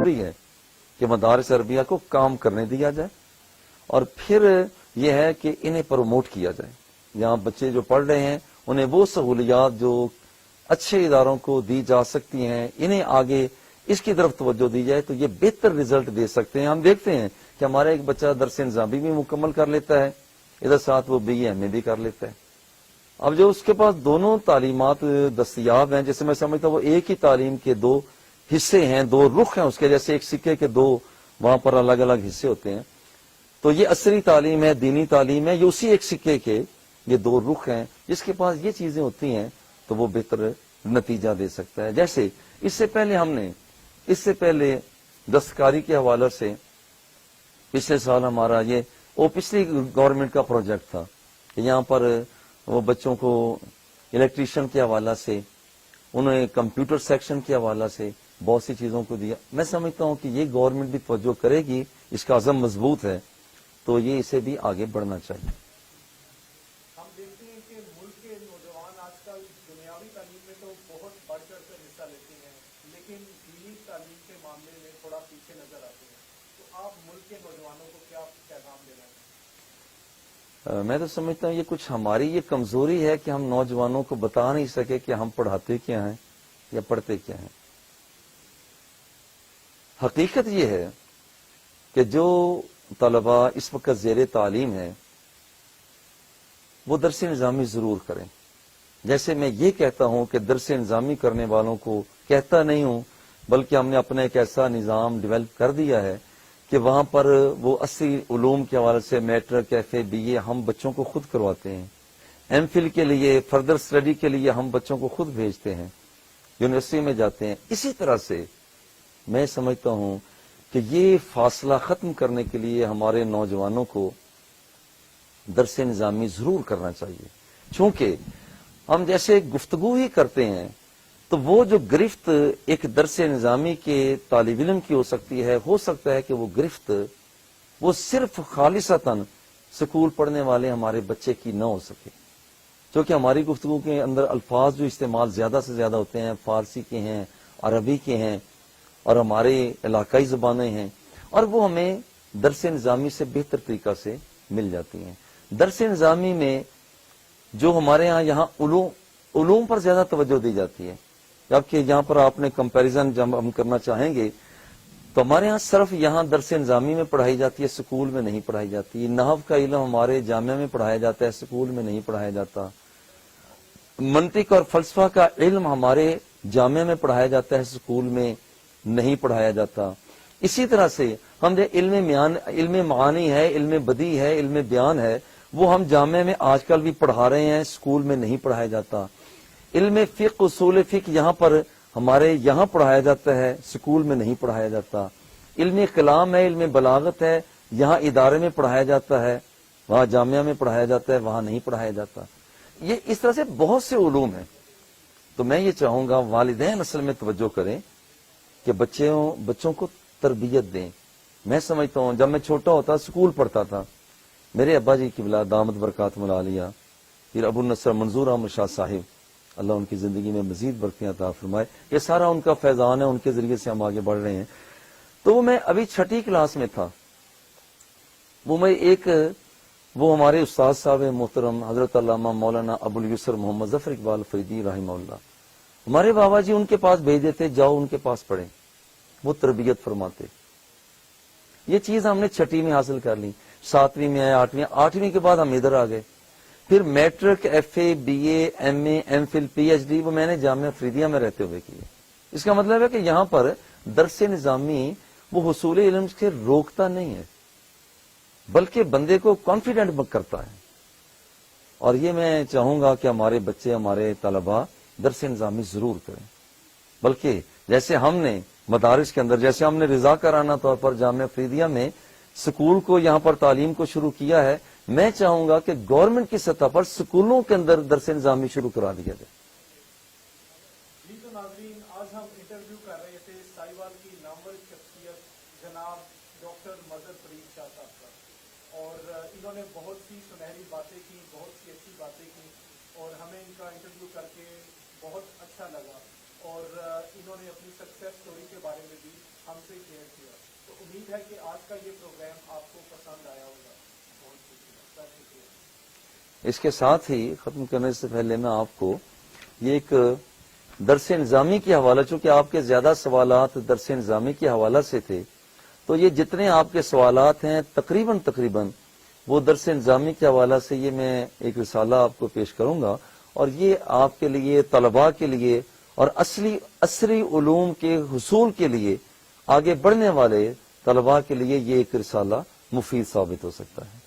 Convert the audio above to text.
ضروری ہے کہ مدارس عربیہ کو کام کرنے دیا جائے، اور پھر یہ ہے کہ انہیں پروموٹ کیا جائے. یہاں بچے جو پڑھ رہے ہیں انہیں وہ سہولیات جو اچھے اداروں کو دی جا سکتی ہیں، انہیں آگے اس کی طرف توجہ دی جائے تو یہ بہتر رزلٹ دے سکتے ہیں. ہم دیکھتے ہیں کہ ہمارا ایک بچہ درس نظامی بھی مکمل کر لیتا ہے، ادھر ساتھ وہ بی اے ایم اے بھی کر لیتا ہے. اب جو اس کے پاس دونوں تعلیمات دستیاب ہیں، جیسے میں سمجھتا ہوں وہ ایک ہی تعلیم کے دو حصے ہیں، دو رخ ہیں اس کے، جیسے ایک سکے کے دو وہاں پر الگ الگ حصے ہوتے ہیں. تو یہ عصری تعلیم ہے، دینی تعلیم ہے، یہ اسی ایک سکے کے یہ دو رخ ہیں. جس کے پاس یہ چیزیں ہوتی ہیں تو وہ بہتر نتیجہ دے سکتا ہے. جیسے اس سے پہلے دستکاری کے حوالے سے پچھلے سال ہمارا یہ پچھلی گورنمنٹ کا پروجیکٹ تھا کہ یہاں پر وہ بچوں کو الیکٹریشین کے حوالہ سے، انہیں کمپیوٹر سیکشن کے حوالہ سے بہت سی چیزوں کو دیا. میں سمجھتا ہوں کہ یہ گورنمنٹ بھی توجہ کرے گی، اس کا عزم مضبوط ہے تو یہ اسے بھی آگے بڑھنا چاہیے. ہم دیکھتے ہیں کہ ملک کے نوجوان آج کل دنیاوی تعلیم میں تو بہت بڑھ چڑھ کر حصہ لیتے ہیں، لیکن دینی تعلیم کے معاملے میں تھوڑا پیچھے نظر آتے ہیں. تو آپ ملک کے نوجوانوں کو کیا پیغام دینا چاہتے ہیں؟ میں تو سمجھتا ہوں یہ کچھ ہماری یہ کمزوری ہے کہ ہم نوجوانوں کو بتا نہیں سکے کہ ہم پڑھاتے کیا ہیں یا پڑھتے کیا ہیں. حقیقت یہ ہے کہ جو طلباء اس وقت زیر تعلیم ہیں وہ درس نظامی ضرور کریں. جیسے میں یہ کہتا ہوں کہ درس نظامی کرنے والوں کو کہتا نہیں ہوں، بلکہ ہم نے اپنا ایک ایسا نظام ڈیولپ کر دیا ہے کہ وہاں پر وہ اصلی علوم کے حوالے سے میٹرک، ایف اے، بی اے ہم بچوں کو خود کرواتے ہیں. ایم فل کے لیے، فردر اسٹڈی کے لیے ہم بچوں کو خود بھیجتے ہیں، یونیورسٹی میں جاتے ہیں. اسی طرح سے میں سمجھتا ہوں کہ یہ فاصلہ ختم کرنے کے لیے ہمارے نوجوانوں کو درس نظامی ضرور کرنا چاہیے. چونکہ ہم جیسے گفتگو ہی کرتے ہیں تو وہ جو گرفت ایک درس نظامی کے طالب علم کی ہو سکتا ہے کہ وہ گرفت وہ صرف خالصتاً سکول پڑھنے والے ہمارے بچے کی نہ ہو سکے. کیونکہ ہماری گفتگو کے اندر الفاظ جو استعمال زیادہ سے زیادہ ہوتے ہیں فارسی کے ہیں، عربی کے ہیں اور ہمارے علاقائی زبانیں ہیں، اور وہ ہمیں درس نظامی سے بہتر طریقہ سے مل جاتی ہیں. درس نظامی میں جو ہمارے یہاں علوم پر زیادہ توجہ دی جاتی ہے، جبکہ یہاں پر آپ نے کمپیریزن جب ہم کرنا چاہیں گے تو ہمارے ہاں صرف یہاں درس نظامی میں پڑھائی جاتی ہے، سکول میں نہیں پڑھائی جاتی. نحو کا علم ہمارے جامعہ میں پڑھایا جاتا ہے، سکول میں نہیں پڑھایا جاتا. منطق اور فلسفہ کا علم ہمارے جامعہ میں پڑھایا جاتا ہے، سکول میں نہیں پڑھایا جاتا. اسی طرح سے ہم جو علم معانی ہے، علم بدیع ہے، علم بیان ہے، وہ ہم جامعہ میں آج کل بھی پڑھا رہے ہیں، سکول میں نہیں پڑھایا جاتا. علم فقہ، اصول فقہ یہاں پر ہمارے یہاں پڑھایا جاتا ہے، سکول میں نہیں پڑھایا جاتا. علم کلام ہے، علم بلاغت ہے، یہاں ادارے میں پڑھایا جاتا ہے، وہاں جامعہ میں پڑھایا جاتا ہے، وہاں نہیں پڑھایا جاتا. یہ اس طرح سے بہت سے علوم ہیں. تو میں یہ چاہوں گا والدین اصل میں توجہ کریں کہ بچوں کو تربیت دیں. میں سمجھتا ہوں جب میں چھوٹا ہوتا سکول پڑھتا تھا، میرے ابا جی کی بلا دامت برکاتہم العالیہ پھر ابو النصر منظور احمد شاہ صاحب، اللہ ان کی زندگی میں مزید برکتیں عطا فرمائے، یہ سارا ان کا فیضان ہے، ان کے ذریعے سے ہم آگے بڑھ رہے ہیں. تو میں ابھی 6ٹھی کلاس میں تھا، وہ ہمارے استاد صاحب محترم حضرت علامہ مولانا ابو الیسر محمد ظفر اقبال فریدی رحمہ اللہ، ہمارے بابا جی ان کے پاس بھیج دیتے، جاؤ ان کے پاس پڑھیں، وہ تربیت فرماتے. یہ چیز ہم نے 6ٹھی میں حاصل کر لی، 7ویں میں آئے، 8ویں کے بعد ہم ادھر آ گئے. پھر matric, F A, B A, M A, M Phil, P H D وہ میں نے جامعہ فریدیہ میں رہتے ہوئے کی. اس کا مطلب ہے کہ یہاں پر درس نظامی وہ حصول علم سے روکتا نہیں ہے بلکہ بندے کو کانفیڈنٹ کرتا ہے. اور یہ میں چاہوں گا کہ ہمارے بچے، ہمارے طلباء درس نظامی ضرور کریں. بلکہ جیسے ہم نے مدارس کے اندر، جیسے ہم نے رضاکارانہ طور پر جامعہ فریدیہ میں سکول کو یہاں پر تعلیم کو شروع کیا ہے، میں چاہوں گا کہ گورنمنٹ کی سطح پر سکولوں کے اندر درس نظامی شروع کرا دیا جائے. جی تو ناظرین، آج ہم انٹرویو کر رہے تھے سائیوال کی نامور شخصیت جناب ڈاکٹر مظہر فرید شاہ صاحب کا، اور انہوں نے بہت سی سنہری باتیں کی، بہت سی اچھی باتیں کی، اور ہمیں ان کا انٹرویو کر کے بہت اچھا لگا. اور انہوں نے اپنی سکسیس اسٹوری کے بارے میں بھی ہم سے شیئر کیا. تو امید ہے کہ آج کا یہ پروگرام آپ کو پسند آیا ہوگا. بہت شکریہ سر. شکریہ. اس کے ساتھ ہی ختم کرنے سے پہلے میں آپ کو یہ ایک درس نظامی کے حوالہ، چونکہ آپ کے زیادہ سوالات درس نظامی کے حوالہ سے تھے، تو یہ جتنے آپ کے سوالات ہیں تقریباً وہ درس نظامی کے حوالہ سے یہ میں ایک رسالہ آپ کو پیش کروں گا، اور یہ آپ کے لیے، طلباء کے لیے اور عصری علوم کے حصول کے لیے آگے بڑھنے والے طلباء کے لیے یہ ایک رسالہ مفید ثابت ہو سکتا ہے.